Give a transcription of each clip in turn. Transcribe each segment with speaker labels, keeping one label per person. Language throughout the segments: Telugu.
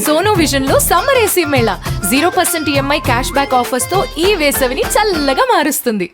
Speaker 1: సోనో విజన్ లో summer AC Mela 0% EMI cash back offers తో ఈ వేసవిని చల్లగా మారుస్తుంది.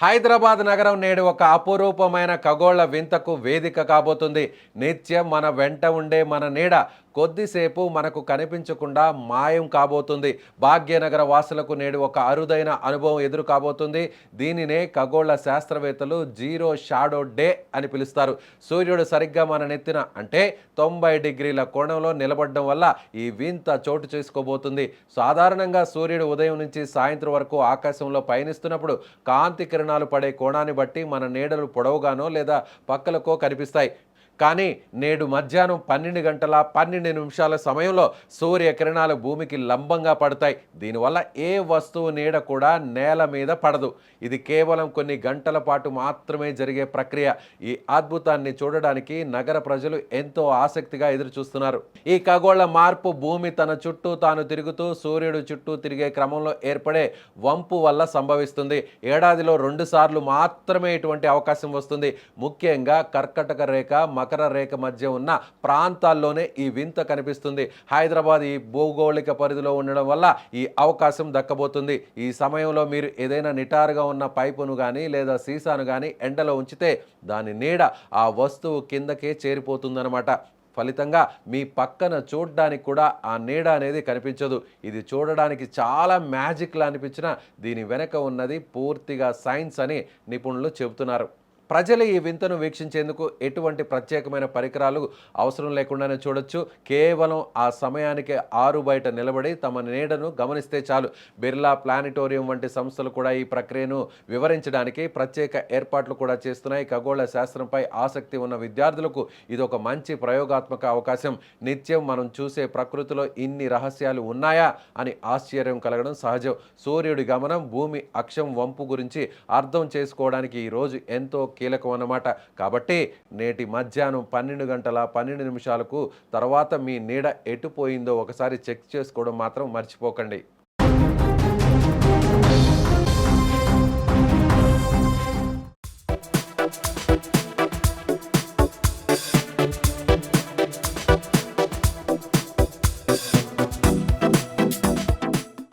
Speaker 2: హైదరాబాద్ నగరం నేడు ఒక అపురూపమైన ఖగోళ వింతకు వేదిక కాబోతుంది. నిత్యం మన వెంట ఉండే మన నీడ కొద్దిసేపు మనకు కనిపించకుండా మాయం కాబోతుంది. భాగ్యనగర వాసులకు నేడు ఒక అరుదైన అనుభవం ఎదురు కాబోతుంది. దీనినే ఖగోళ శాస్త్రవేత్తలు జీరో షాడో డే అని పిలుస్తారు. సూర్యుడు సరిగ్గా మన నెత్తిన అంటే 90 డిగ్రీల కోణంలో నిలబడడం వల్ల ఈ వింత చోటు చేసుకోబోతుంది. సాధారణంగా సూర్యుడు ఉదయం నుంచి సాయంత్రం వరకు ఆకాశంలో పయనిస్తున్నప్పుడు కాంతి కిరణాలు పడే కోణాన్ని బట్టి మన నీడలు పొడవుగానో లేదా పక్కలకో కనిపిస్తాయి. కానీ నేడు మధ్యాహ్నం 12 గంటల 12 నిమిషాల సమయంలో సూర్యకిరణాలు భూమికి లంబంగా పడతాయి. దీనివల్ల ఏ వస్తువు నీడ కూడా నేల మీద పడదు. ఇది కేవలం కొన్ని గంటల పాటు మాత్రమే జరిగే ప్రక్రియ. ఈ అద్భుతాన్ని చూడడానికి నగర ప్రజలు ఎంతో ఆసక్తిగా ఎదురు చూస్తున్నారు. ఈ ఖగోళ మార్పు భూమి తన చుట్టూ తాను తిరుగుతూ సూర్యుడు చుట్టూ తిరిగే క్రమంలో ఏర్పడే వంపు వల్ల సంభవిస్తుంది. ఏడాదిలో 2 సార్లు మాత్రమే ఇటువంటి అవకాశం వస్తుంది. ముఖ్యంగా కర్కటక రేఖ మకర రేఖ మధ్య ఉన్న ప్రాంతాల్లోనే ఈ వింత కనిపిస్తుంది. హైదరాబాద్ ఈ భౌగోళిక పరిధిలో ఉండడం వల్ల ఈ అవకాశం దక్కబోతుంది. ఈ సమయంలో మీరు ఏదైనా నిటారుగా ఉన్న పైపును కానీ లేదా సీసాను కానీ ఎండలో ఉంచితే దాని నీడ ఆ వస్తువు కిందకే చేరిపోతుందన్నమాట. ఫలితంగా మీ పక్కన చూడడానికి కూడా ఆ నీడ అనేది కనిపించదు. ఇది చూడడానికి చాలా మ్యాజిక్లా అనిపించినా దీని వెనక ఉన్నది పూర్తిగా సైన్స్ అని నిపుణులు చెబుతున్నారు. ప్రజలు ఈ వింతను వీక్షించేందుకు ఎటువంటి ప్రత్యేకమైన పరికరాలు అవసరం లేకుండానే చూడొచ్చు. కేవలం ఆ సమయానికి ఆరు బయట నిలబడి తమ నీడను గమనిస్తే చాలు. బిర్లా ప్లానిటోరియం వంటి సంస్థలు కూడా ఈ ప్రక్రియను వివరించడానికి ప్రత్యేక ఏర్పాట్లు కూడా చేస్తున్నాయి. ఖగోళ శాస్త్రంపై ఆసక్తి ఉన్న విద్యార్థులకు ఇది ఒక మంచి ప్రయోగాత్మక అవకాశం. నిత్యం మనం చూసే ప్రకృతిలో ఇన్ని రహస్యాలు ఉన్నాయా అని ఆశ్చర్యం కలగడం సహజం. సూర్యుడి గమనం, భూమి అక్షం వంపు గురించి అర్థం చేసుకోవడానికి ఈరోజు ఎంతో కీలకం అన్నమాట. కాబట్టి నేటి మధ్యాహ్నం 12 గంటల 12 నిమిషాలకు తర్వాత మీ నీడ ఎటుపోయిందో ఒకసారి చెక్ చేసుకోవడం మాత్రం మర్చిపోకండి.